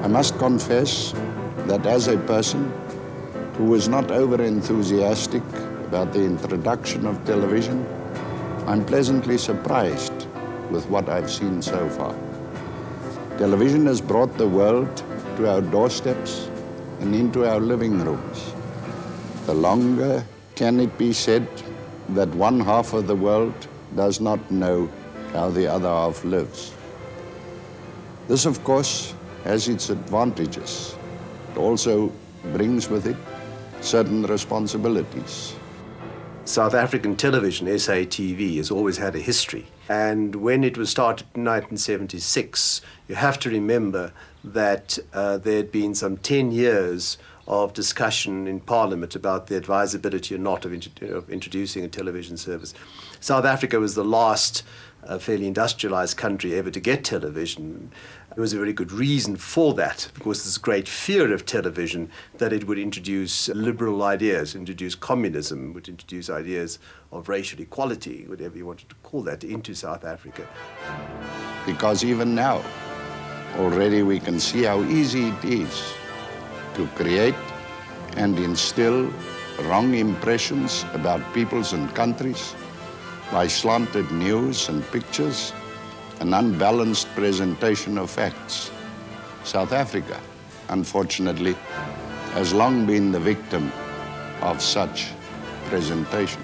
I must confess that as a person who was not over-enthusiastic about the introduction of television, I'm pleasantly surprised with what I've seen so far. Television has brought the world to our doorsteps and into our living rooms. The longer can it be said that one half of the world does not know how the other half lives? This, of course, has its advantages. It also brings with it certain responsibilities. South African television, SATV, has always had a history. And when it was started in 1976, you have to remember that there had been some 10 years of discussion in Parliament about the advisability or not of introducing a television service. South Africa was the last fairly industrialized country ever to get television. There was a very good reason for that, because there's great fear of television that it would introduce liberal ideas, introduce communism, would introduce ideas of racial equality, whatever you wanted to call that, into South Africa. Because even now, already we can see how easy it is to create and instill wrong impressions about peoples and countries by slanted news and pictures, an unbalanced presentation of facts. South Africa, unfortunately, has long been the victim of such presentation.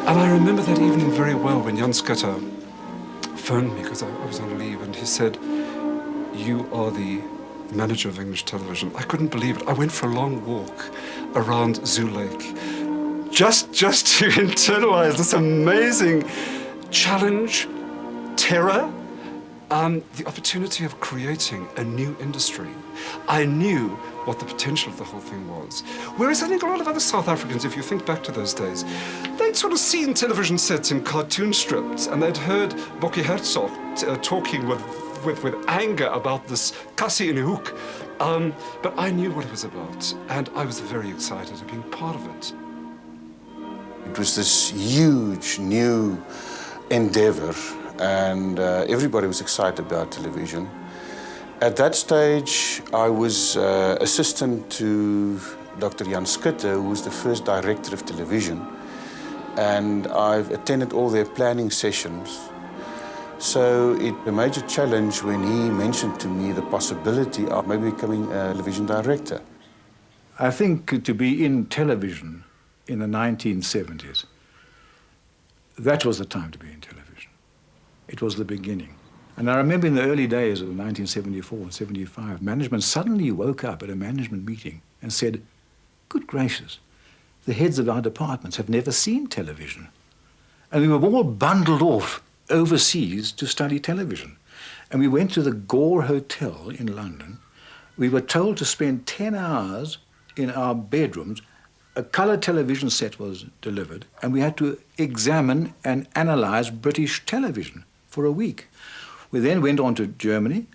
And I remember that evening very well when Jan Schutte phoned me, because I was on leave, and he said, "You are the manager of English television." I couldn't believe it. I went for a long walk around Zoo Lake, just to internalize this amazing challenge, terror, the opportunity of creating a new industry. I knew what the potential of the whole thing was. Whereas I think a lot of other South Africans, if you think back to those days, they'd sort of seen television sets in cartoon strips, and they'd heard Bokkie Herzog talking with anger about this Cassie in a hook. But I knew what it was about, and I was very excited at being part of it. It was this huge new endeavor, and everybody was excited about television. At that stage, I was assistant to Dr. Jan Schutte, who was the first director of television, and I've attended all their planning sessions. So it was a major challenge when he mentioned to me the possibility of maybe becoming a television director. I think to be in television in the 1970s, that was the time to be in television. It was the beginning. And I remember in the early days of 1974 and 75, management suddenly woke up at a management meeting and said, "Good gracious, the heads of our departments have never seen television." And we were all bundled off overseas to study television. And we went to the Gore Hotel in London. We were told to spend 10 hours in our bedrooms. A colour television set was delivered, and we had to examine and analyse British television for a week. We then went on to Germany,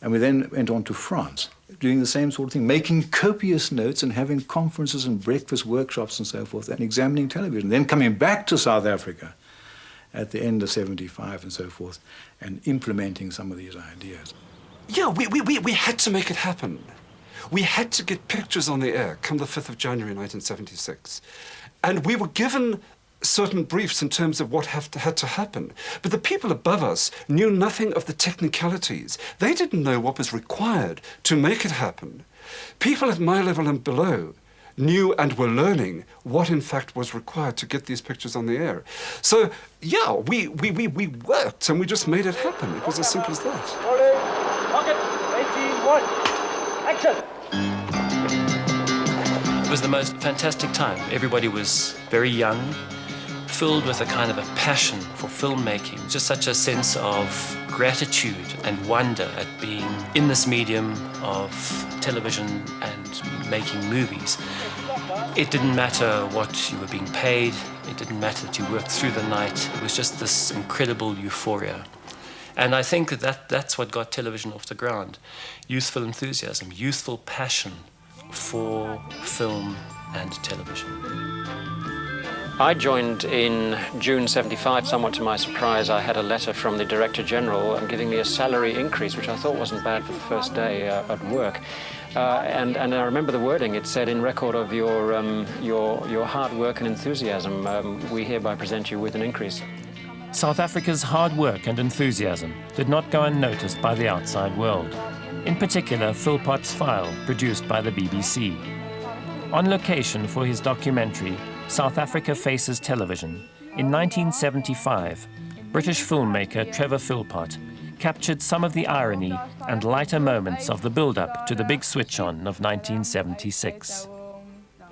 and we then went on to France, doing the same sort of thing, making copious notes and having conferences and breakfast workshops and so forth, and examining television. Then coming back to South Africa at the end of 75 and so forth, and implementing some of these ideas. Yeah, we had to make it happen. We had to get pictures on the air come the 5th of January 1976. And we were given certain briefs in terms of what had to happen. But the people above us knew nothing of the technicalities. They didn't know what was required to make it happen. People at my level and below knew and were learning what in fact was required to get these pictures on the air. So yeah, we worked and we just made it happen. It was as simple as that. Pocket 18-1. Action! It was the most fantastic time. Everybody was very young, filled with a kind of a passion for filmmaking, just such a sense of gratitude and wonder at being in this medium of television and making movies. It didn't matter what you were being paid, it didn't matter that you worked through the night, it was just this incredible euphoria. And I think that's what got television off the ground. Youthful enthusiasm, youthful passion for film and television. I joined in June 75, somewhat to my surprise. I had a letter from the Director General giving me a salary increase, which I thought wasn't bad for the first day at work. And I remember the wording. It said, in record of your hard work and enthusiasm, we hereby present you with an increase. South Africa's hard work and enthusiasm did not go unnoticed by the outside world. In particular, Philpott's File, produced by the BBC. On location for his documentary, South Africa Faces Television, in 1975, British filmmaker Trevor Philpott captured some of the irony and lighter moments of the build-up to the big switch-on of 1976.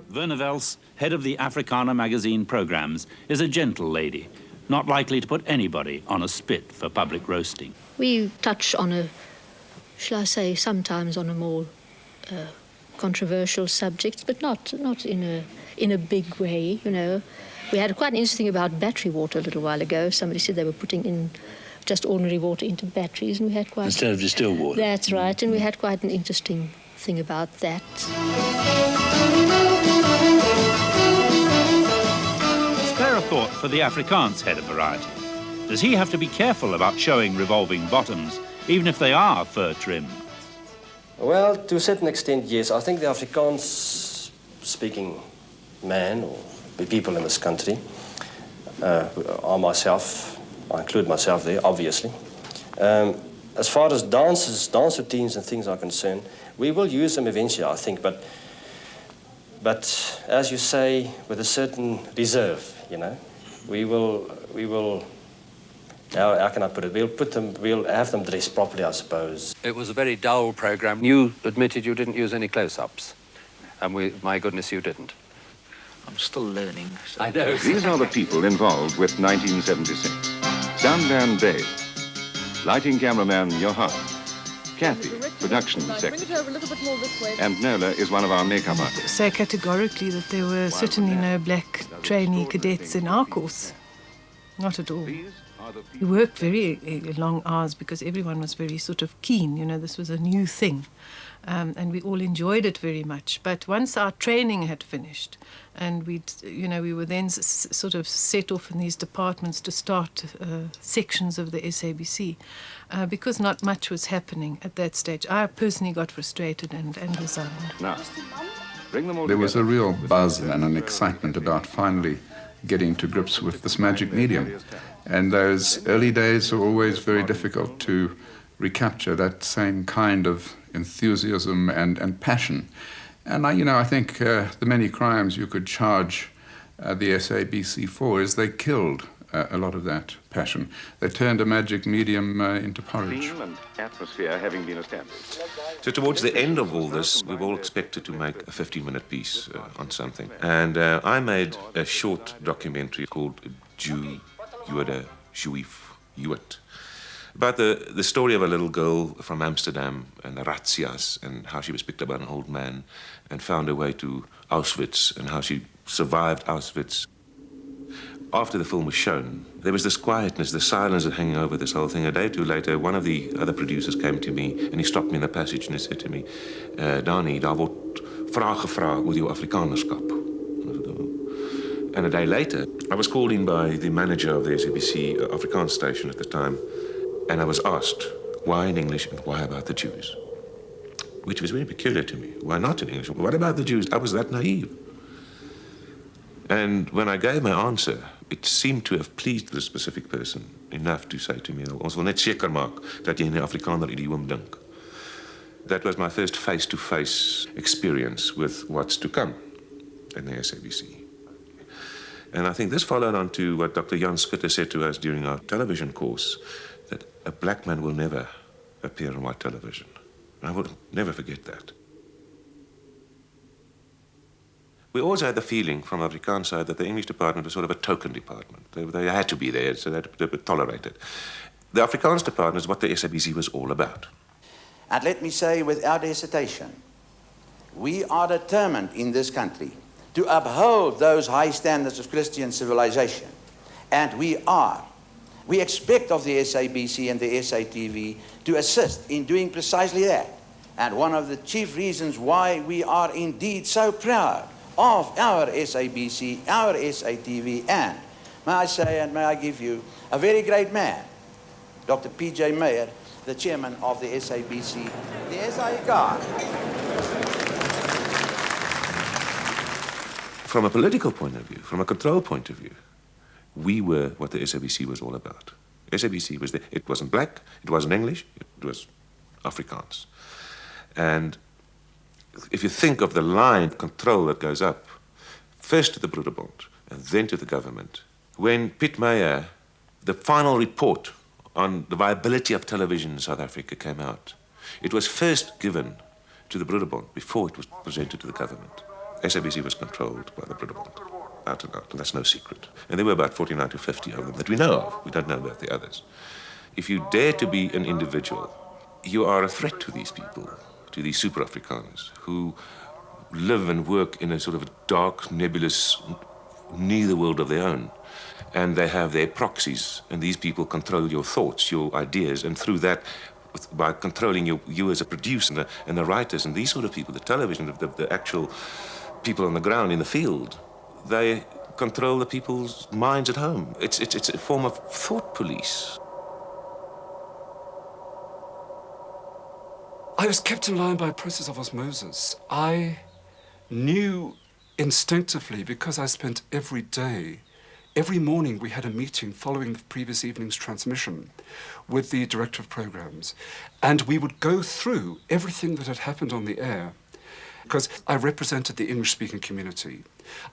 Verna Vels, head of the Africana magazine programs, is a gentle lady, not likely to put anybody on a spit for public roasting. We touch on a, shall I say, sometimes on a more controversial subjects, but not in a big way, you know. We had quite an interesting about battery water a little while ago. Somebody said they were putting in just ordinary water into batteries, and we had quite... Instead of distilled water. That's right, and we had quite an interesting thing about that. Spare a thought for the Afrikaans head of Variety. Does he have to be careful about showing revolving bottoms, even if they are fur-trimmed? Well, to a certain extent, yes. I think the Afrikaans-speaking man, or the people in this country, are myself, I include myself there, obviously. As far as dance routines and things are concerned, we will use them eventually, I think, but as you say, with a certain reserve, you know. We will, how can I put it? We'll have them dressed properly, I suppose. It was a very dull program. You admitted you didn't use any close-ups. And my goodness, you didn't. I'm still learning. So. I know. These are the people involved with 1976. Soundman Dave, lighting cameraman Johan, Kathy, production secretary, and Nola is one of our makeup artists. Say categorically that there were certainly no black trainee cadets in our course. Not at all. We worked very long hours because everyone was very sort of keen. You know, this was a new thing. And we all enjoyed it very much. But once our training had finished, and we were then sort of set off in these departments to start sections of the SABC, because not much was happening at that stage. I personally got frustrated and resigned. Now, bring them all there was a real buzz and an excitement about finally getting to grips with this magic medium. And those early days are always very difficult to recapture that same kind of enthusiasm and passion. And I think the many crimes you could charge the SABC for is they killed a lot of that passion. They turned a magic medium into porridge. Theme and atmosphere having been established. So towards the end of all this, we were all expected to make a 15-minute piece on something. And I made a short documentary called Jew, Jode, Juif, Jood, about the story of a little girl from Amsterdam and the razzias and how she was picked up by an old man and found her way to Auschwitz and how she survived Auschwitz. After the film was shown, there was this quietness, the silence that hanging over this whole thing. A day or two later, one of the other producers came to me and he stopped me in the passage and he said to me, Dani, daar word vrae gevra oor jou Afrikanerskap. And a day later, I was called in by the manager of the SABC Afrikaans station at the time, and I was asked, why in English and why about the Jews? Which was very peculiar to me. Why not in English? What about the Jews? I was that naive. And when I gave my answer, it seemed to have pleased the specific person enough to say to me, ons wil net seker maak dat jy in die Afrikaner idioom dink. That was my first face-to-face experience with what's to come in the SABC. And I think this followed on to what Dr. Jan Schutte said to us during our television course, that a black man will never appear on white television. I will never forget that. We always had the feeling from the Afrikaans side that the English department was sort of a token department. They had to be there, so they had to tolerate it. The Afrikaans department is what the SABC was all about. And let me say without hesitation, we are determined in this country to uphold those high standards of Christian civilization. And we expect of the SABC and the SATV to assist in doing precisely that. And one of the chief reasons why we are indeed so proud of our SABC, our SATV, and may I say, and may I give you, a very great man, Dr. P.J. Meyer, the chairman of the SABC, the SAIK. From a political point of view, from a control point of view, we were what the SABC was all about. SABC was it wasn't black, it wasn't English, it was Afrikaans. And if you think of the line of control that goes up, first to the Broederbond and then to the government, when Piet Meyer, the final report on the viability of television in South Africa came out, it was first given to the Broederbond before it was presented to the government. SABC was controlled by the Broederbond, out and out, and that's no secret. And there were about 49 to 50 of them that we know of. We don't know about the others. If you dare to be an individual, you are a threat to these people, to these super Afrikaners, who live and work in a sort of a dark, nebulous, neither world of their own. And they have their proxies, and these people control your thoughts, your ideas, and through that, by controlling you as a producer and the writers and these sort of people, the television, the actual people on the ground in the field, they control the people's minds at home. It's a form of thought police. I was kept in line by a process of osmosis. I knew instinctively, because I spent every day, every morning we had a meeting following the previous evening's transmission with the director of programs, and we would go through everything that had happened on the air, because I represented the English-speaking community.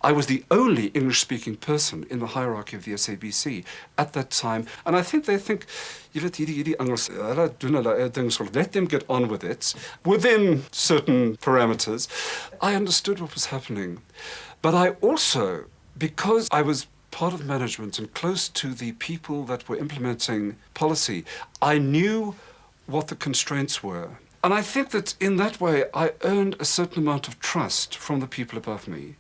I was the only English-speaking person in the hierarchy of the SABC at that time, and I think they think, let them get on with it within certain parameters. I understood what was happening, but I also, because I was part of management and close to the people that were implementing policy, I knew what the constraints were. And I think that in that way, I earned a certain amount of trust from the people above me.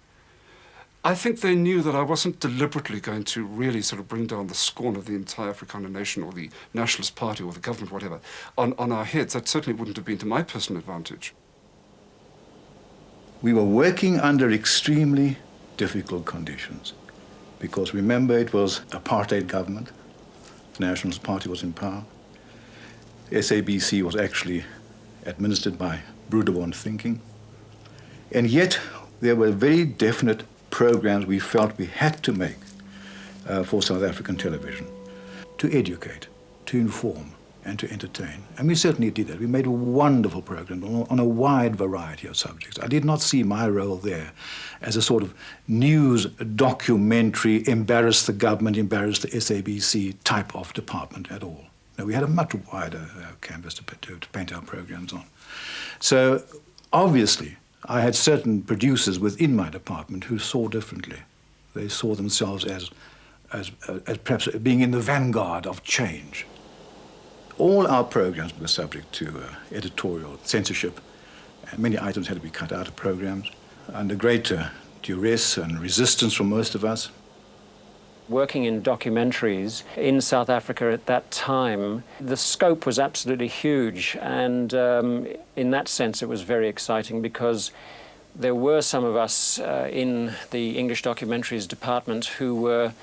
I think they knew that I wasn't deliberately going to really sort of bring down the scorn of the entire Afrikaner nation or the Nationalist Party or the government, whatever, on our heads. That certainly wouldn't have been to my personal advantage. We were working under extremely difficult conditions because remember it was Apartheid government, the Nationalist Party was in power. SABC was actually administered by Broederbond thinking. And yet there were very definite programs we felt we had to make for South African television to educate, to inform, and to entertain. And we certainly did that. We made a wonderful program on a wide variety of subjects. I did not see my role there as a sort of news documentary, embarrass the government, embarrass the SABC type of department at all. No, we had a much wider canvas to paint our programs on. So obviously, I had certain producers within my department who saw differently. They saw themselves as perhaps being in the vanguard of change. All our programs were subject to editorial censorship, and many items had to be cut out of programs under great duress and resistance from most of us. Working in documentaries in South Africa at that time, the scope was absolutely huge, and in that sense it was very exciting because there were some of us in the English documentaries department who were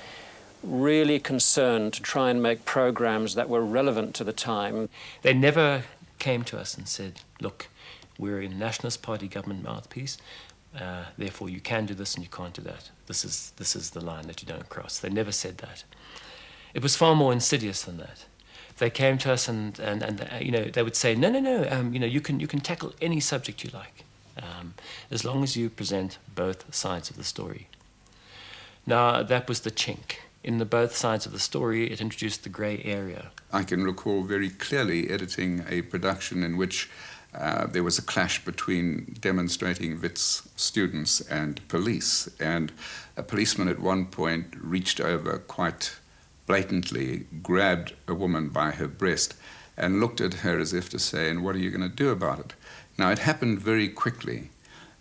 really concerned to try and make programs that were relevant to the time. They never came to us and said, look, we're a Nationalist Party Government mouthpiece, therefore you can do this and you can't do that. This is the line that you don't cross. They never said that. It was far more insidious than that. They came to us and you know, they would say, no, you know, you can tackle any subject you like, as long as you present both sides of the story. Now, that was the chink. In the both sides of the story, it introduced the grey area. I can recall very clearly editing a production in which there was a clash between demonstrating Wits students and police, and a policeman at one point reached over quite blatantly, grabbed a woman by her breast and looked at her as if to say, and what are you going to do about it? Now, it happened very quickly,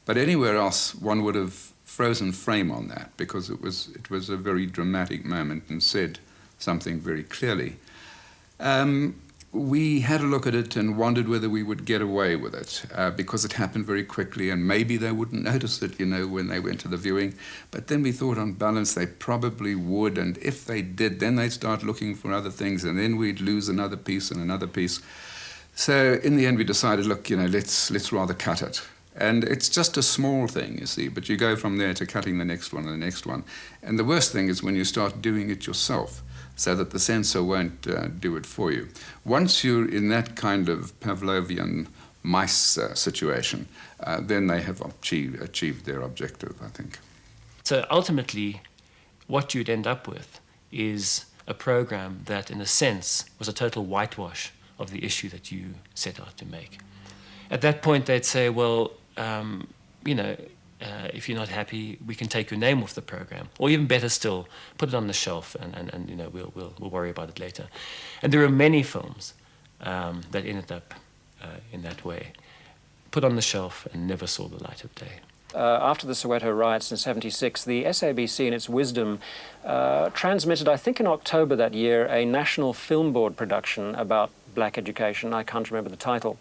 but anywhere else one would have frozen frame on that because it was a very dramatic moment and said something very clearly. we had a look at it and wondered whether we would get away with it because it happened very quickly and maybe they wouldn't notice it, when they went to the viewing. But then we thought on balance they probably would, and if they did, then they'd start looking for other things and then we'd lose another piece and another piece. So in the end we decided, look, let's rather cut it. And it's just a small thing, you see, but you go from there to cutting the next one and the next one. And the worst thing is when you start doing it yourself, so that the censor won't do it for you. Once you're in that kind of Pavlovian mice situation, then they have achieved their objective, I think. So ultimately, what you'd end up with is a program that, in a sense, was a total whitewash of the issue that you set out to make. At that point, they'd say, well, if you're not happy, we can take your name off the program, or even better still, put it on the shelf, and we'll worry about it later. And there are many films that ended up in that way, put on the shelf and never saw the light of day. After the Soweto riots in '76, the SABC, in its wisdom, transmitted, I think in October that year, a National Film Board production about black education. I can't remember the title.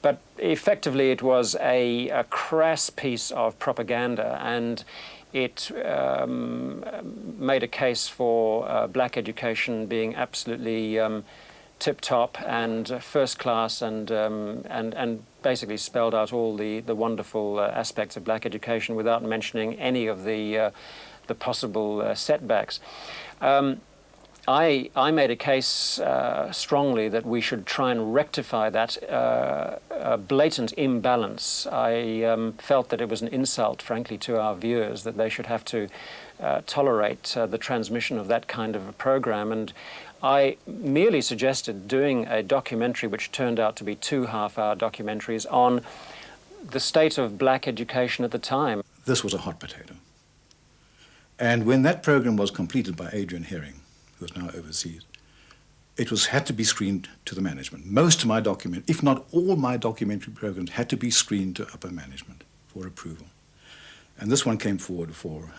But effectively it was a crass piece of propaganda, and it made a case for black education being absolutely tip-top and first class, and basically spelled out all the wonderful aspects of black education without mentioning any of the possible setbacks. I made a case strongly that we should try and rectify that blatant imbalance. I felt that it was an insult, frankly, to our viewers, that they should have to tolerate the transmission of that kind of a program. And I merely suggested doing a documentary, which turned out to be 2 half-hour documentaries, on the state of black education at the time. This was a hot potato. And when that program was completed by Adrian Herring, who is now overseas, it had to be screened to the management. Most of my if not all my documentary programs, had to be screened to upper management for approval. And this one came forward for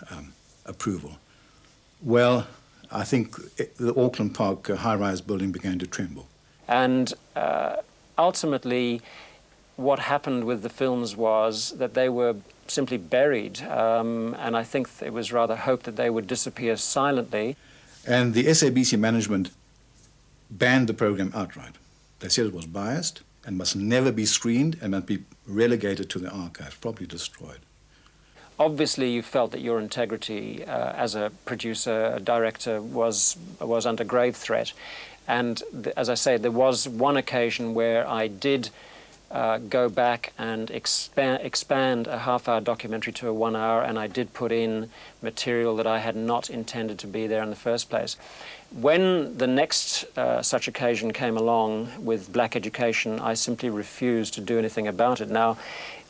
approval. Well, I think the Auckland Park high-rise building began to tremble. And ultimately, what happened with the films was that they were simply buried, and I think it was rather hoped that they would disappear silently. And the SABC management banned the program outright. They said it was biased and must never be screened and must be relegated to the archives, probably destroyed. Obviously, you felt that your integrity as a producer, a director, was under grave threat. And as I say, there was one occasion where I did go back and expand a half-hour documentary to a 1 hour, and I did put in material that I had not intended to be there in the first place. When the next such occasion came along with black education, I simply refused to do anything about it. Now,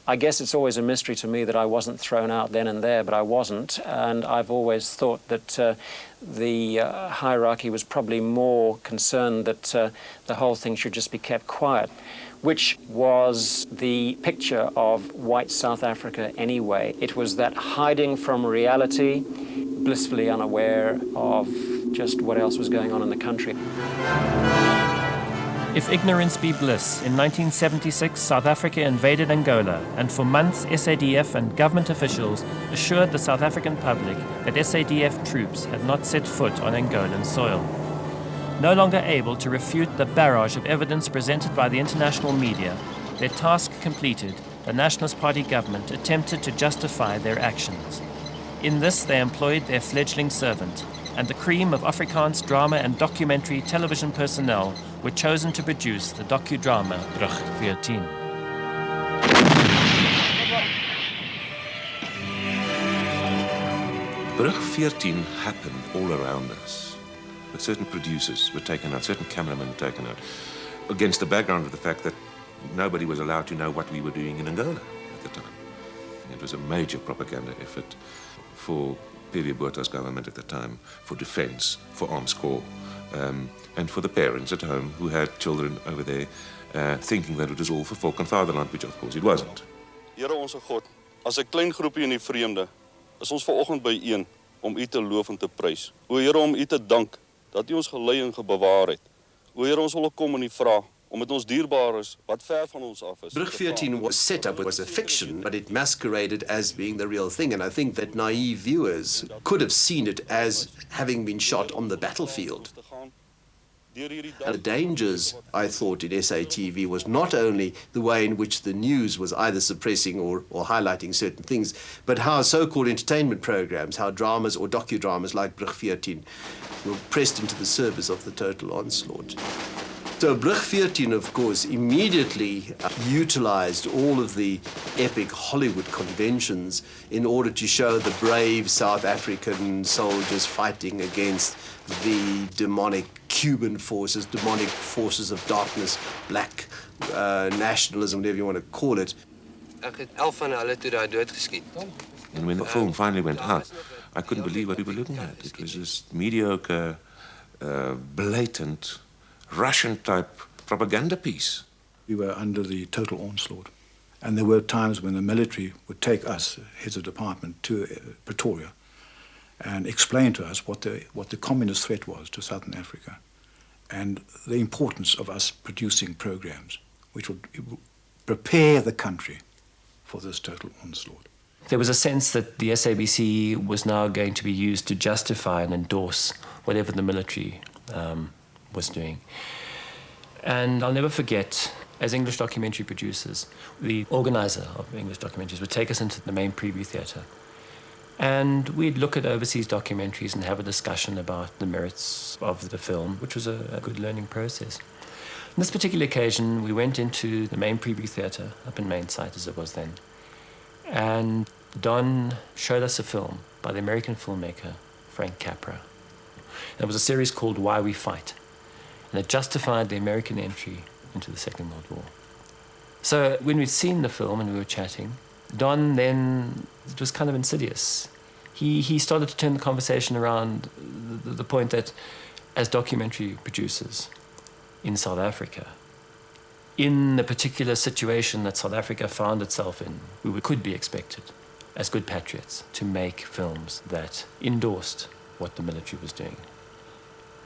I guess it's always a mystery to me that I wasn't thrown out then and there, but I wasn't, and I've always thought that the hierarchy was probably more concerned that the whole thing should just be kept quiet, which was the picture of white South Africa anyway. It was that hiding from reality, blissfully unaware of just what else was going on in the country. If ignorance be bliss, in 1976 South Africa invaded Angola, and for months SADF and government officials assured the South African public that SADF troops had not set foot on Angolan soil. No longer able to refute the barrage of evidence presented by the international media, their task completed, the Nationalist Party Government attempted to justify their actions. In this they employed their fledgling servant, and the cream of Afrikaans drama and documentary television personnel were chosen to produce the docudrama Brug 14. Brug 14 happened all around us. But certain producers were taken out, certain cameramen were taken out, against the background of the fact that nobody was allowed to know what we were doing in Angola at the time. It was a major propaganda effort for P.V. Botha's government at the time, for defense, for arms corps, and for the parents at home who had children over there thinking that it was all for volk and fatherland, which of course it wasn't. Here onze God, as 'n klein groepie in die vreemde, is ons vanoggend byeen om U te loof en te prys. O Here, om U te dank dat U ons gelei en gebewaar het. hoe Here ons wil ook kom en U vra om met ons dierbares wat ver van ons af is. Brug 14 was set up as a fiction, but it masqueraded as being the real thing, and I think that naive viewers could have seen it as having been shot on the battlefield. And the dangers, I thought, in SATV was not only the way in which the news was either suppressing or highlighting certain things, but how so-called entertainment programs, how dramas or docudramas like Brug 14 were pressed into the service of the total onslaught. So Brug 14, of course, immediately utilized all of the epic Hollywood conventions in order to show the brave South African soldiers fighting against the demonic Cuban forces, demonic forces of darkness, black nationalism, whatever you want to call it. And when the film finally went out, I couldn't believe what we were looking at. It was this mediocre, blatant, Russian-type propaganda piece. We were under the total onslaught. And there were times when the military would take us, heads of department, to Pretoria and explain to us what the communist threat was to Southern Africa and the importance of us producing programs which would prepare the country for this total onslaught. There was a sense that the SABC was now going to be used to justify and endorse whatever the military was doing. And I'll never forget, as English documentary producers, the organizer of English documentaries would take us into the main preview theatre. And we'd look at overseas documentaries and have a discussion about the merits of the film, which was a good learning process. On this particular occasion, we went into the main preview theatre, up in Mainside as it was then, and Don showed us a film by the American filmmaker Frank Capra. It was a series called Why We Fight, and it justified the American entry into the Second World War. So when we'd seen the film and we were chatting, Don then, it was kind of insidious. He started to turn the conversation around the point that as documentary producers in South Africa, in the particular situation that South Africa found itself in, we could be expected, as good patriots, to make films that endorsed what the military was doing.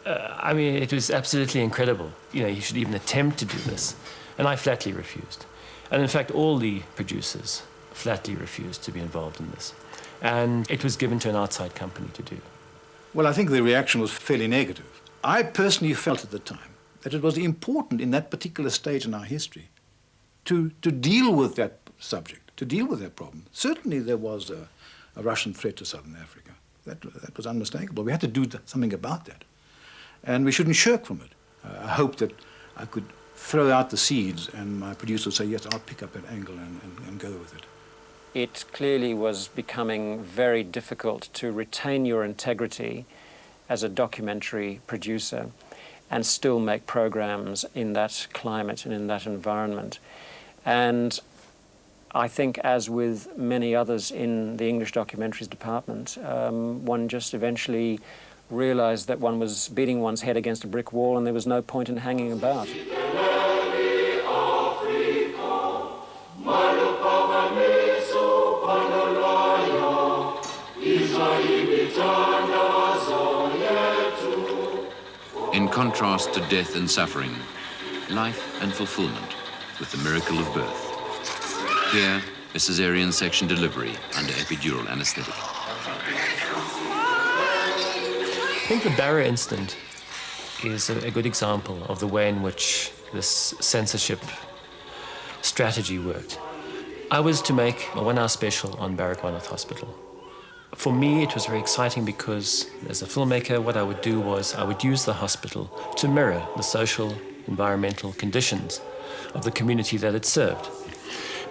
I mean, it was absolutely incredible. You know, he should even attempt to do this. And I flatly refused. And in fact, all the producers flatly refused to be involved in this. And it was given to an outside company to do. Well, I think the reaction was fairly negative. I personally felt at the time that it was important in that particular stage in our history to deal with that subject, to deal with that problem. Certainly there was a Russian threat to Southern Africa. That was unmistakable. We had to do something about that. And we shouldn't shirk from it. I hope that I could throw out the seeds and my producer would say, yes, I'll pick up that angle and go with it. It clearly was becoming very difficult to retain your integrity as a documentary producer and still make programs in that climate and in that environment. And I think, as with many others in the English documentaries department, one just eventually realized that one was beating one's head against a brick wall and there was no point in hanging about. In contrast to death and suffering, life and fulfillment with the miracle of birth. Here, a cesarean section delivery under epidural anesthetic. I think the Barra incident is a good example of the way in which this censorship strategy worked. I was to make a one-hour special on Baragwanath Hospital. For me, it was very exciting because, as a filmmaker, what I would do was I would use the hospital to mirror the social, environmental conditions of the community that it served.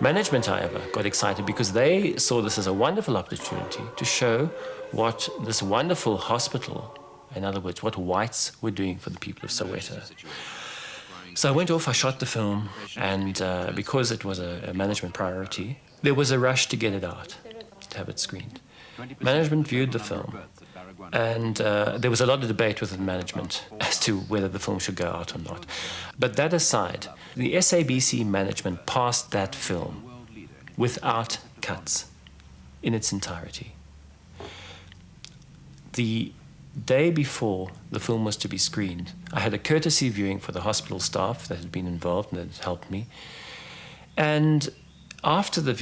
Management, however, got excited because they saw this as a wonderful opportunity to show what this wonderful hospital, in other words, what whites were doing for the people of Soweto. So I went off, I shot the film, and because it was a management priority, there was a rush to get it out, to have it screened. Management viewed the film, and there was a lot of debate within management as to whether the film should go out or not. But that aside, the SABC management passed that film without cuts in its entirety. The day before the film was to be screened, I had a courtesy viewing for the hospital staff that had been involved and that had helped me. And after the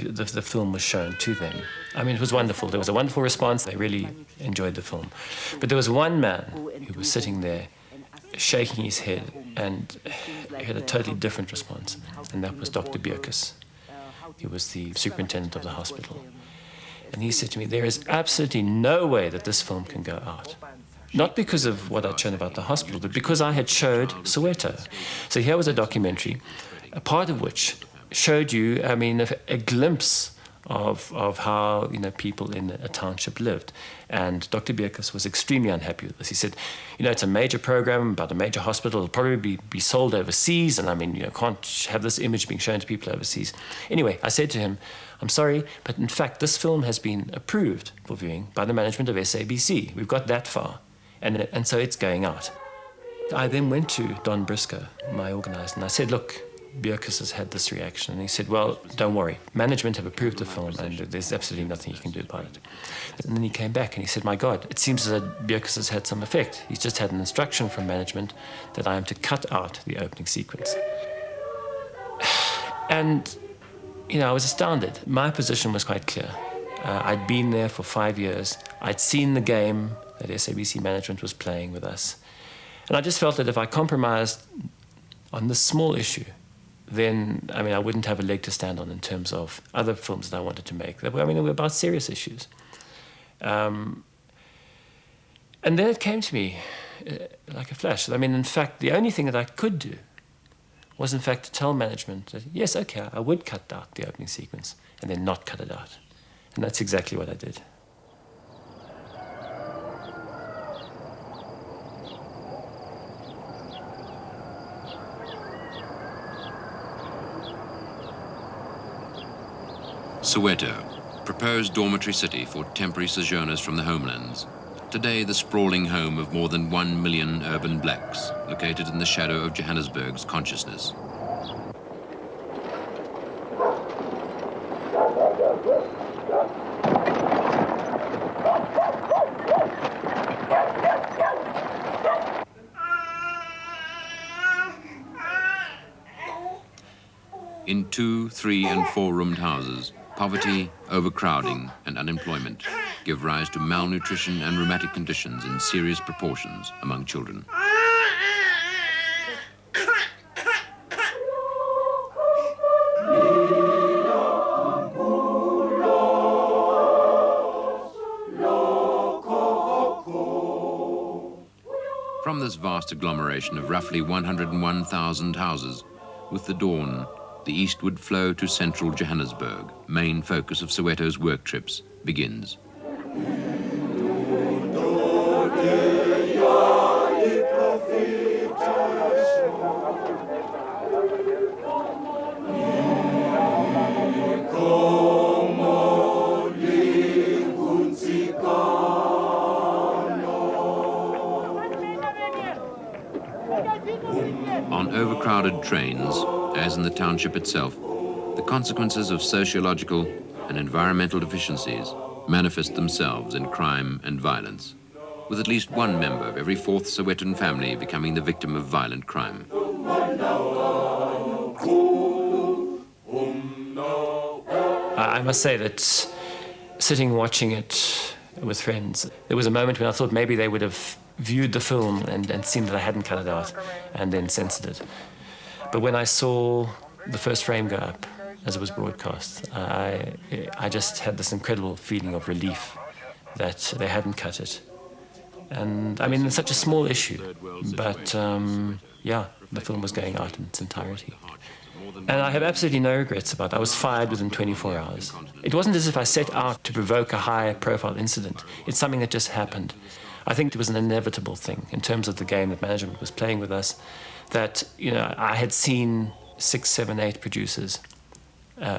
film was shown to them, I mean, it was wonderful. There was a wonderful response. They really enjoyed the film. But there was one man who was sitting there shaking his head, and he had a totally different response, and that was Dr. Bierkus. He was the superintendent of the hospital. And he said to me, there is absolutely no way that this film can go out. Not because of what I'd shown about the hospital, but because I had showed Soweto. So here was a documentary, a part of which showed you, I mean, a glimpse of how, you know, people in a township lived. And Dr. Bierkus was extremely unhappy with this. He said, you know, it's a major program about a major hospital. It'll probably be sold overseas. And I mean, you know, can't have this image being shown to people overseas. Anyway, I said to him, I'm sorry, but in fact, this film has been approved for viewing by the management of SABC. We've got that far. And so it's going out. I then went to Don Briscoe, my organizer, and I said, look, Bierkus has had this reaction. And he said, well, don't worry. Management have approved the film and there's absolutely nothing you can do about it. And then he came back and he said, my God, it seems that Bierkus has had some effect. He's just had an instruction from management that I am to cut out the opening sequence. And, you know, I was astounded. My position was quite clear. I'd been there for 5 years. I'd seen the game that SABC management was playing with us. And I just felt that if I compromised on this small issue, then, I mean, I wouldn't have a leg to stand on in terms of other films that I wanted to make. I mean, they were about serious issues. And then it came to me like a flash. I mean, in fact, the only thing that I could do was, in fact, to tell management that, yes, okay, I would cut out the opening sequence and then not cut it out. And that's exactly what I did. Soweto, proposed dormitory city for temporary sojourners from the homelands. Today, the sprawling home of more than 1 million urban blacks, located in the shadow of Johannesburg's consciousness. In 2-, 3-, and 4-roomed houses, poverty, overcrowding, and unemployment give rise to malnutrition and rheumatic conditions in serious proportions among children. From this vast agglomeration of roughly 101,000 houses, with the dawn, the eastward flow to central Johannesburg, main focus of Soweto's work trips, begins. On overcrowded trains, as in the township itself, the consequences of sociological and environmental deficiencies manifest themselves in crime and violence, with at least one member of every 4th Sowetan family becoming the victim of violent crime. I must say that sitting watching it with friends, there was a moment when I thought maybe they would have viewed the film and seen that I hadn't cut it out and then censored it. But when I saw the first frame go up as it was broadcast, I just had this incredible feeling of relief that they hadn't cut it. And I mean, it's such a small issue, but yeah, the film was going out in its entirety. And I have absolutely no regrets about it. I was fired within 24 hours. It wasn't as if I set out to provoke a high-profile incident. It's something that just happened. I think it was an inevitable thing in terms of the game that management was playing with us, that, you know, I had seen 6, 7, 8 producers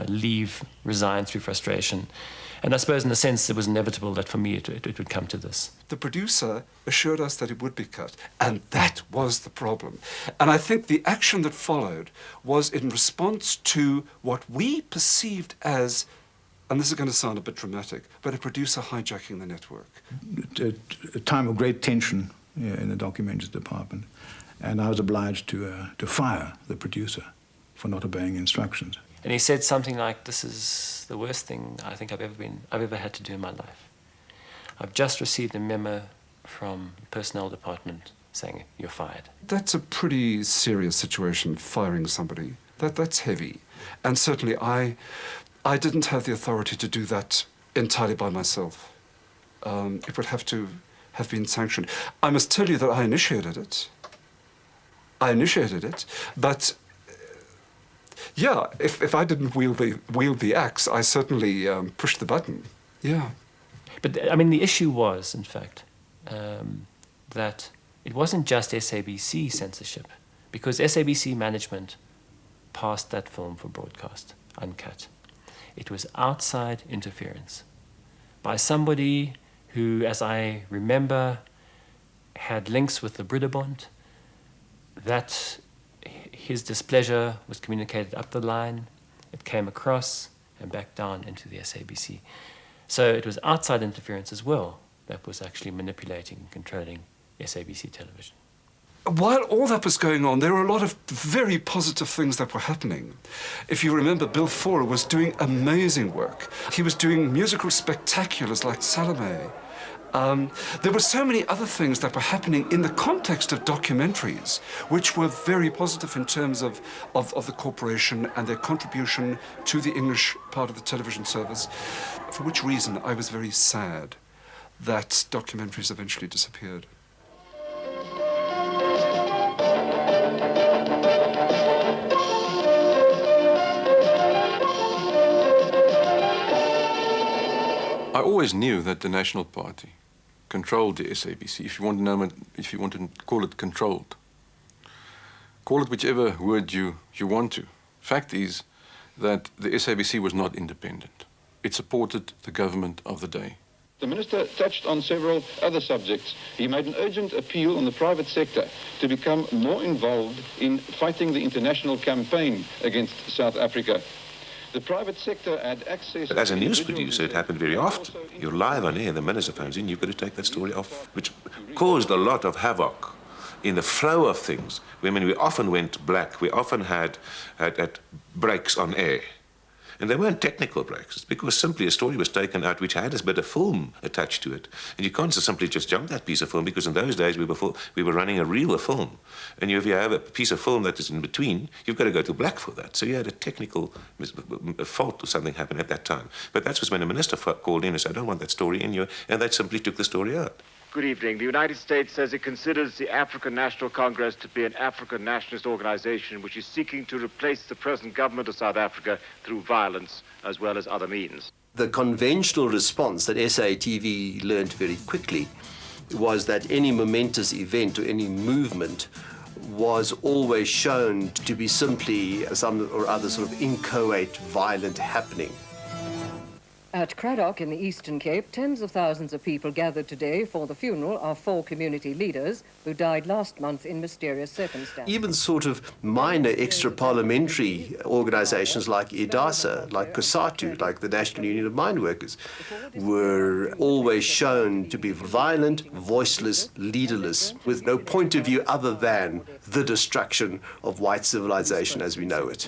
leave, resign through frustration. And I suppose in a sense it was inevitable that for me it would come to this. The producer assured us that it would be cut, and that was the problem. And I think the action that followed was in response to what we perceived as and this is going to sound a bit dramatic, but a producer hijacking the network. A time of great tension in the documentaries department, and I was obliged to fire the producer for not obeying instructions. And he said something like, "This is the worst thing I think I've ever had to do in my life. I've just received a memo from the personnel department saying you're fired." That's a pretty serious situation, firing somebody. That's heavy. And certainly I didn't have the authority to do that entirely by myself. It would have to have been sanctioned. I must tell you that I initiated it. But yeah, if I didn't wield the axe, I certainly pushed the button. Yeah. But I mean, the issue was, in fact, that it wasn't just SABC censorship, because SABC management passed that film for broadcast, uncut. It was outside interference by somebody who, as I remember, had links with the Brederbond, that his displeasure was communicated up the line, it came across and back down into the SABC. So it was outside interference as well that was actually manipulating and controlling SABC television. While all that was going on, there were a lot of very positive things that were happening. If you remember, Bill Fora was doing amazing work. He was doing musical spectaculars like Salome. There were so many other things that were happening in the context of documentaries, which were very positive in terms of the corporation and their contribution to the English part of the television service, for which reason I was very sad that documentaries eventually disappeared. I always knew that the National Party controlled the SABC. If you want to know it, if you want to call it controlled, call it whichever word you want to. Fact is that the SABC was not independent. It supported the government of the day. The Minister touched on several other subjects. He made an urgent appeal on the private sector to become more involved in fighting the international campaign against South Africa. The private sector had access... But as a news producer, it happened very often. You're live on air, the minister phones in, you've got to take that story off, which caused a lot of havoc in the flow of things. I mean, we often went black. We often had breaks on air. And they weren't technical breaks. It's because simply a story was taken out which had a bit of film attached to it. And you can't simply just jump that piece of film, because in those days we were running a reel of film. And if you have a piece of film that is in between, you've got to go to black for that. So you had a technical fault or something happen at that time. But that was when the minister called in and said, "I don't want that story in you," and they simply took the story out. Good evening. The United States says it considers the African National Congress to be an African nationalist organization which is seeking to replace the present government of South Africa through violence as well as other means. The conventional response that SATV learned very quickly was that any momentous event or any movement was always shown to be simply some or other sort of inchoate, violent happening. At Cradock in the Eastern Cape, tens of thousands of people gathered today for the funeral of 4 community leaders who died last month in mysterious circumstances. Even sort of minor extra-parliamentary organizations like IDASA, like COSATU, like the National Union of Mine Workers, were always shown to be violent, voiceless, leaderless, with no point of view other than the destruction of white civilization as we know it.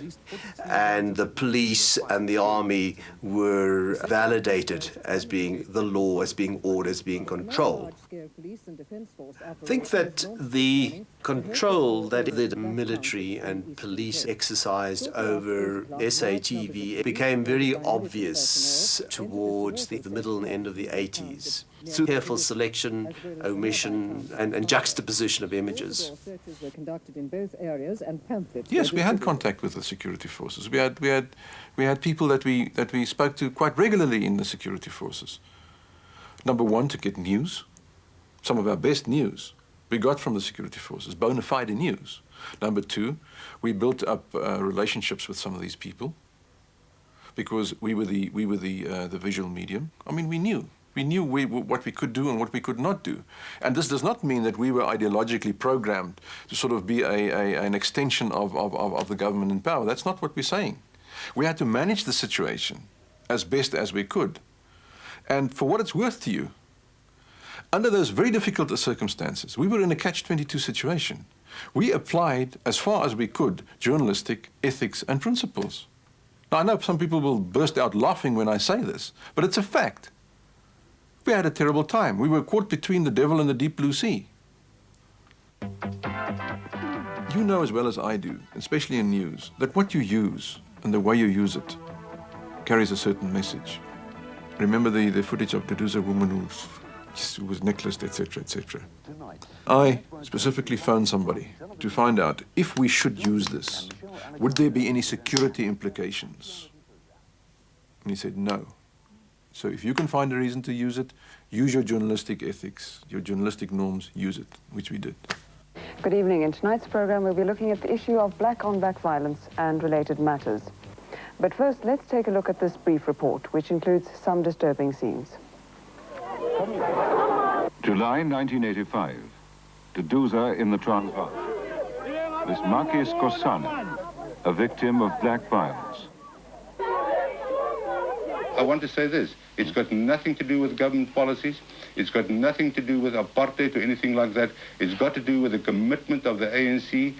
And the police and the army were validated as being the law, as being order, as being control. I think that the control that the military and police exercised over SATV became very obvious towards the middle and end of the 80s. Through careful selection, omission, and juxtaposition of images. Yes, we had contact with the security forces. We had people that we spoke to quite regularly in the security forces. Number one, to get news. Some of our best news we got from the security forces, bona fide news. Number two, we built up relationships with some of these people because we were the visual medium. I mean, we knew. We knew what we could do and what we could not do. And this does not mean that we were ideologically programmed to sort of be an extension of the government in power. That's not what we're saying. We had to manage the situation as best as we could. And for what it's worth to you, under those very difficult circumstances, we were in a catch-22 situation. We applied, as far as we could, journalistic ethics and principles. Now, I know some people will burst out laughing when I say this, but it's a fact. We had a terrible time. We were caught between the devil and the deep blue sea. You know as well as I do, especially in news, that what you use and the way you use it carries a certain message. Remember the footage of the woman who was necklaced, etc., etc. I specifically phoned somebody to find out if we should use this, would there be any security implications? And he said no. So if you can find a reason to use it, use your journalistic ethics, your journalistic norms, use it, which we did. Good evening. In tonight's program, we'll be looking at the issue of black-on-black violence and related matters. But first, let's take a look at this brief report, which includes some disturbing scenes. July 1985, Duduza in the Transvaal. Miss Marquis Kosana, a victim of black violence. I want to say this. It's got nothing to do with government policies. It's got nothing to do with apartheid or anything like that. It's got to do with the commitment of the ANC,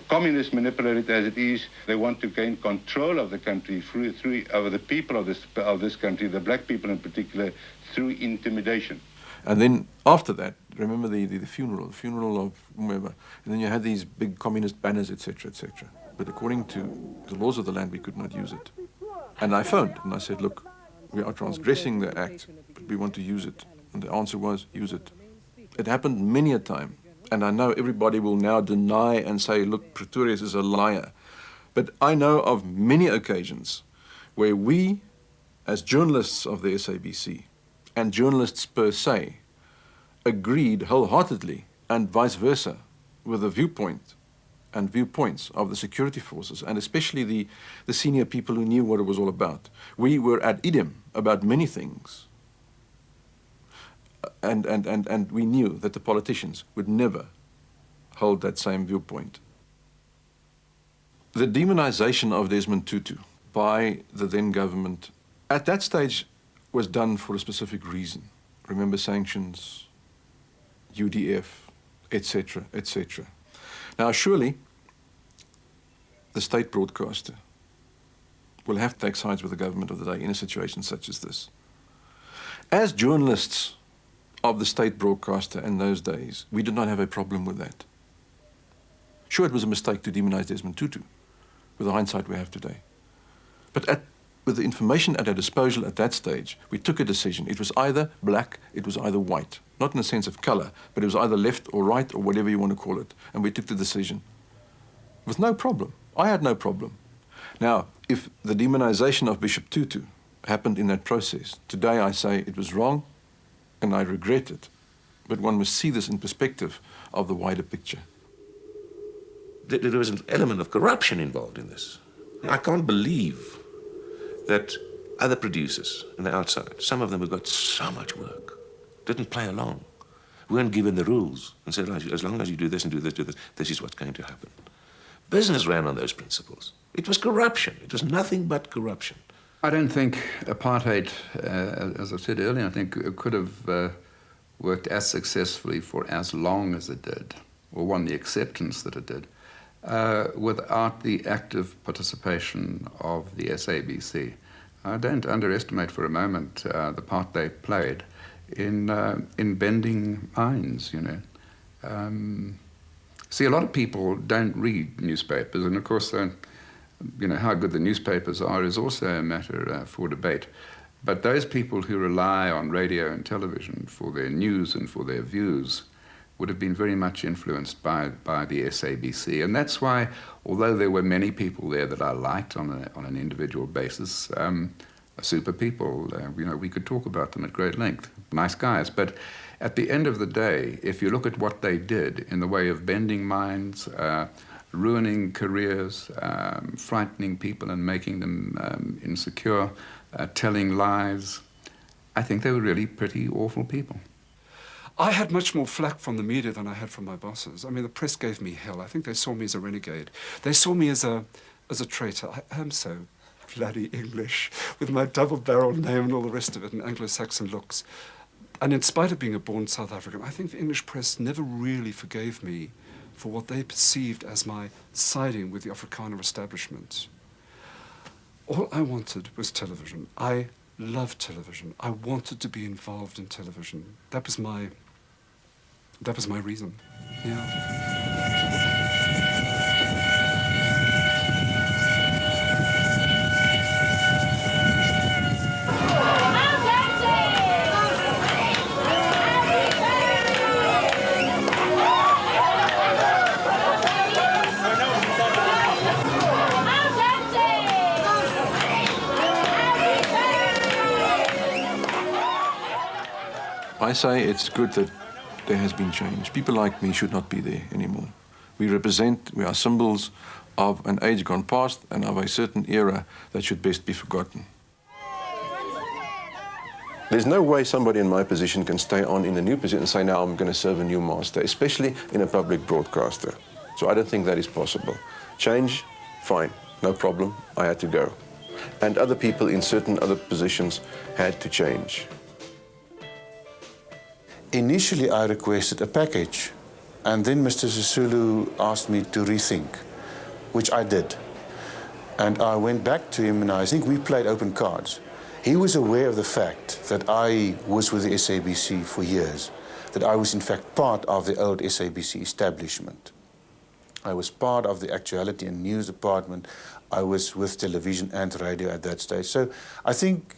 communist manipulated as it is. They want to gain control of the country through of the people of this country, the black people in particular, through intimidation. And then after that, remember the funeral of whomever. And then you had these big communist banners, etc., etc. But according to the laws of the land, we could not use it. And I phoned and I said, look, we are transgressing the act, but we want to use it. And the answer was, use it. It happened many a time. And I know everybody will now deny and say, look, Pretorius is a liar. But I know of many occasions where we, as journalists of the SABC, and journalists per se, agreed wholeheartedly, and vice versa, with the viewpoint and viewpoints of the security forces, and especially the senior people who knew what it was all about. We were at idem about many things. And we knew that the politicians would never hold that same viewpoint. The demonization of Desmond Tutu by the then government, at that stage, was done for a specific reason. Remember sanctions, UDF, etc., etc. Now, surely, the state broadcaster will have to take sides with the government of the day in a situation such as this. As journalists of the state broadcaster in those days, we did not have a problem with that. Sure, it was a mistake to demonize Desmond Tutu, with the hindsight we have today. But with the information at our disposal at that stage, we took a decision. It was either black, it was either white. Not in the sense of color, but it was either left or right or whatever you want to call it. And we took the decision with no problem. I had no problem. Now, if the demonization of Bishop Tutu happened in that process, today I say it was wrong and I regret it. But one must see this in perspective of the wider picture. There was an element of corruption involved in this. I can't believe that other producers on the outside, some of them who got so much work, didn't play along, weren't given the rules and said, as long as you do this and do this, this is what's going to happen. Business ran on those principles. It was corruption. It was nothing but corruption. I don't think apartheid, as I said earlier, I think it could have worked as successfully for as long as it did, or won the acceptance that it did, without the active participation of the SABC. I don't underestimate for a moment the part they played in bending minds, you know. See, a lot of people don't read newspapers, and of course, you know, how good the newspapers are is also a matter for debate. But those people who rely on radio and television for their news and for their views would have been very much influenced by the SABC. And that's why, although there were many people there that I liked on an individual basis, super people, you know, we could talk about them at great length, nice guys. But at the end of the day, if you look at what they did in the way of bending minds, ruining careers, frightening people and making them insecure, telling lies, I think they were really pretty awful people. I had much more flack from the media than I had from my bosses. I mean, the press gave me hell. I think they saw me as a renegade. They saw me as a traitor. I am so bloody English, with my double-barreled name and all the rest of it, and Anglo-Saxon looks. And in spite of being a born South African, I think the English press never really forgave me for what they perceived as my siding with the Afrikaner establishment. All I wanted was television. I loved television. I wanted to be involved in television. That was my reason. Yeah. I say it's good that there has been change. People like me should not be there anymore. We are symbols of an age gone past and of a certain era that should best be forgotten. There's no way somebody in my position can stay on in the new position and say, now I'm going to serve a new master, especially in a public broadcaster. So I don't think that is possible. Change, fine, no problem, I had to go. And other people in certain other positions had to change. Initially, I requested a package, and then Mr. Sisulu asked me to rethink, which I did. And I went back to him, and I think we played open cards. He was aware of the fact that I was with the SABC for years, that I was in fact part of the old SABC establishment. I was part of the actuality and news department. I was with television and radio at that stage. So I think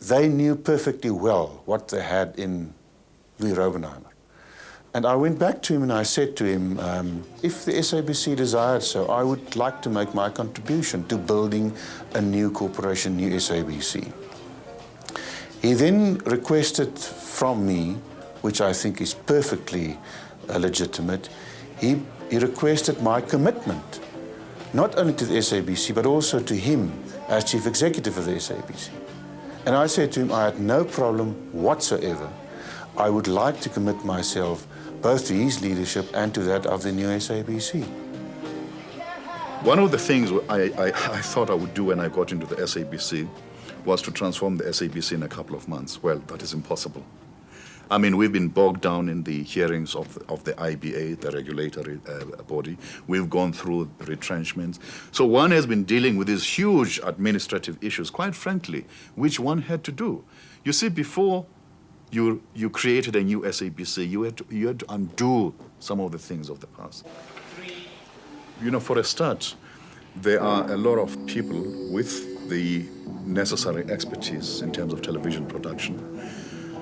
they knew perfectly well what they had in Louis Robenheimer. And I went back to him and I said to him, if the SABC desired so, I would like to make my contribution to building a new corporation, new SABC. He then requested from me, which I think is perfectly legitimate, he requested my commitment, not only to the SABC, but also to him as chief executive of the SABC. And I said to him, I had no problem whatsoever. I would like to commit myself both to his leadership and to that of the new SABC. One of the things I thought I would do when I got into the SABC was to transform the SABC in a couple of months. Well, that is impossible. I mean, we've been bogged down in the hearings of the IBA, the regulatory body. We've gone through retrenchments. So one has been dealing with these huge administrative issues, quite frankly, which one had to do. You see, before you created a new SABC, you had to undo some of the things of the past. You know, for a start, there are a lot of people with the necessary expertise in terms of television production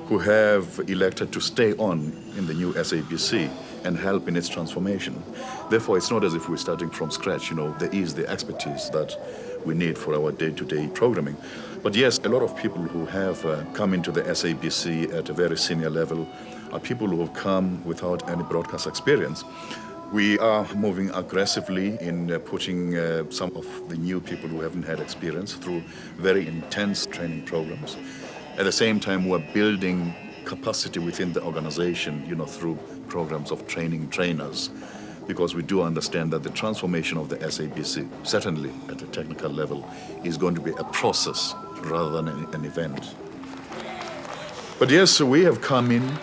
who have elected to stay on in the new SABC and help in its transformation. Therefore, it's not as if we're starting from scratch. You know, there is the expertise that we need for our day-to-day programming. But yes, a lot of people who have come into the SABC at a very senior level are people who have come without any broadcast experience. We are moving aggressively in putting some of the new people who haven't had experience through very intense training programs. At the same time, we're building capacity within the organization, you know, through programs of training trainers, because we do understand that the transformation of the SABC, certainly at a technical level, is going to be a process rather than an event. But yes, we have come in.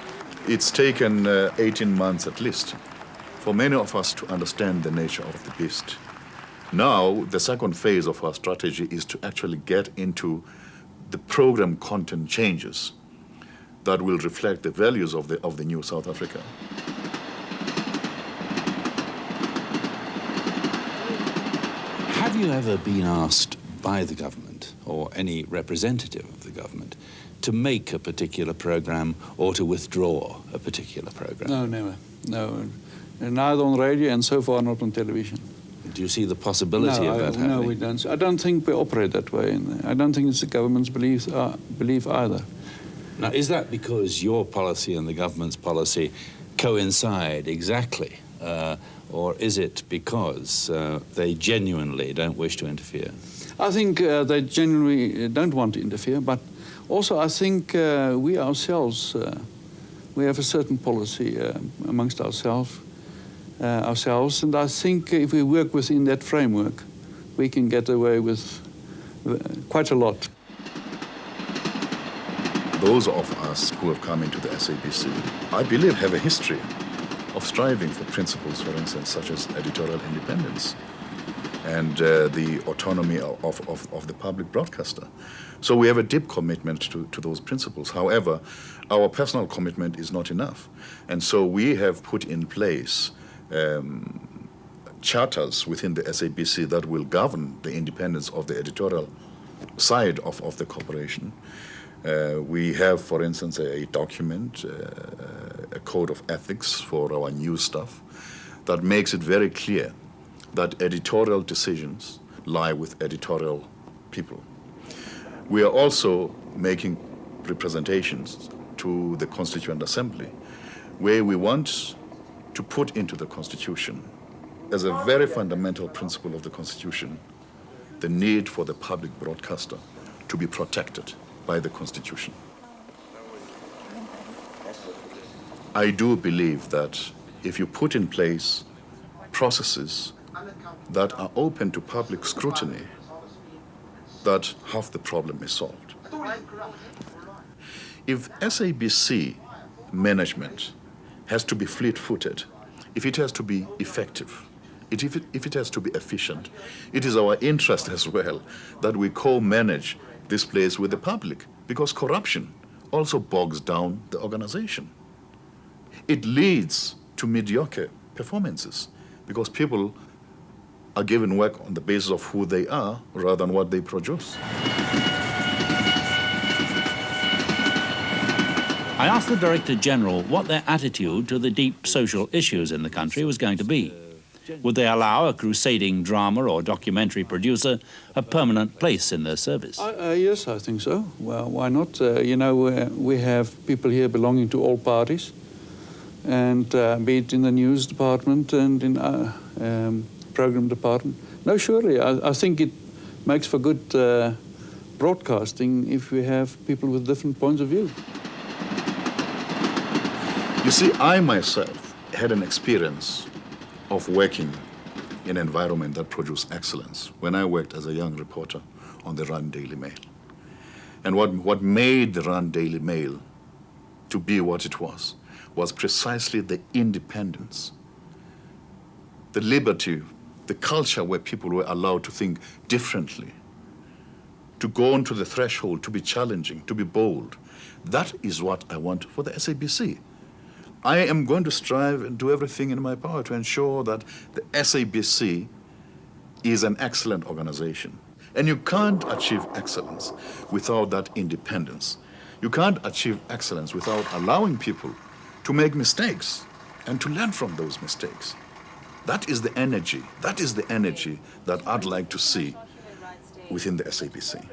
It's taken 18 months at least for many of us to understand the nature of the beast. Now, the second phase of our strategy is to actually get into the program content changes that will reflect the values of the new South Africa. Have you ever been asked by the government or any representative of the government to make a particular program or to withdraw a particular program? No, never. No, neither on radio and so far not on television. Do you see the possibility of that happening? No, we don't. I don't think we operate that way. And I don't think it's the government's belief either. Now, is that because your policy and the government's policy coincide exactly? Or is it because they genuinely don't wish to interfere? I think they genuinely don't want to interfere, but also I think we ourselves, we have a certain policy amongst ourselves, and I think if we work within that framework, we can get away with quite a lot. Those of us who have come into the SABC, I believe, have a history of striving for principles, for instance, such as editorial independence and the autonomy of the public broadcaster. So we have a deep commitment to those principles. However, our personal commitment is not enough. And so we have put in place charters within the SABC that will govern the independence of the editorial side of the corporation. We have, for instance, a document, a code of ethics for our news staff that makes it very clear that editorial decisions lie with editorial people. We are also making representations to the Constituent Assembly, where we want to put into the Constitution, as a very fundamental principle of the Constitution, the need for the public broadcaster to be protected by the Constitution. I do believe that if you put in place processes that are open to public scrutiny, that half the problem is solved. If SABC management has to be fleet-footed, if it has to be effective, if it has to be efficient, it is our interest as well that we co-manage this place with the public, because corruption also bogs down the organization. It leads to mediocre performances because people are given work on the basis of who they are rather than what they produce. I asked the Director General what their attitude to the deep social issues in the country was going to be. Would they allow a crusading drama or documentary producer a permanent place in their service? Yes, I think so. Well, why not? You know, we have people here belonging to all parties, and be it in the news department and in program department. No, surely. I think it makes for good broadcasting if we have people with different points of view. You see, I myself had an experience of working in an environment that produced excellence when I worked as a young reporter on the Rand Daily Mail. And what made the Rand Daily Mail to be what it was precisely the independence, the liberty, the culture where people were allowed to think differently, to go onto the threshold, to be challenging, to be bold. That is what I want for the SABC. I am going to strive and do everything in my power to ensure that the SABC is an excellent organization. And you can't achieve excellence without that independence. You can't achieve excellence without allowing people to make mistakes and to learn from those mistakes. That is the energy. That is the energy that I'd like to see within the SABC.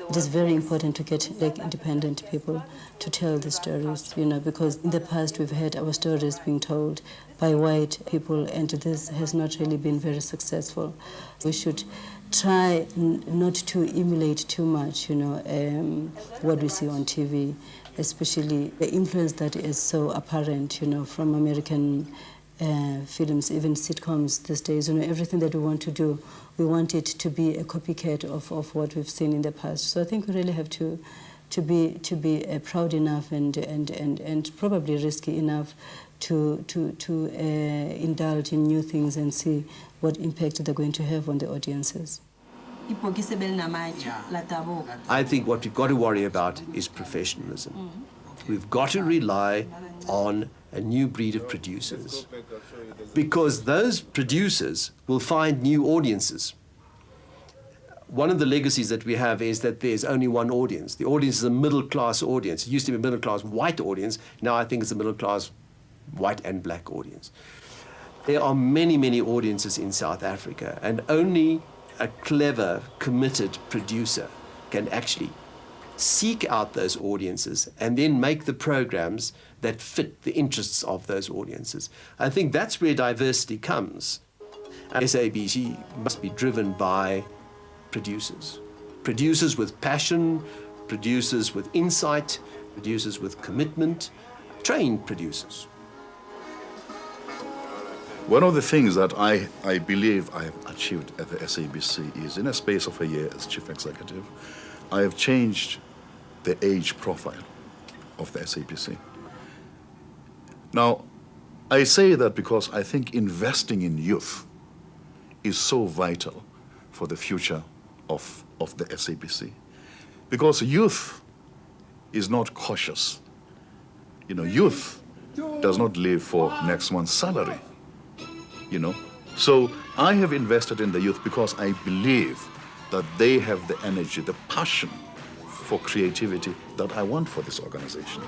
It is very important to get independent people to tell the stories, you know, because in the past we've had our stories being told by white people, and this has not really been very successful. We should try not to emulate too much, you know, what we see on TV, especially the influence that is so apparent, you know, from American films, even sitcoms these days. You know, everything that we want to do, we want it to be a copycat of what we've seen in the past. So I think we really have to be proud enough and probably risky enough to indulge in new things and see what impact they're going to have on the audiences. I think what we've got to worry about is professionalism. We've got to rely on a new breed of producers, because those producers will find new audiences. One of the legacies that we have is that there's only one audience. The audience is a middle-class audience. It used to be a middle-class white audience. Now I think it's a middle-class white and black audience. There are many, many audiences in South Africa, and only a clever, committed producer can actually seek out those audiences and then make the programs that fit the interests of those audiences. I think that's where diversity comes. And SABC must be driven by producers. Producers with passion, producers with insight, producers with commitment, trained producers. One of the things that I believe I have achieved at the SABC is in a space of a year as chief executive, I have changed the age profile of the SABC. Now, I say that because I think investing in youth is so vital for the future of the SABC. Because youth is not cautious. You know, youth does not live for next month's salary. You know, so I have invested in the youth because I believe that they have the energy, the passion for creativity that I want for this organization.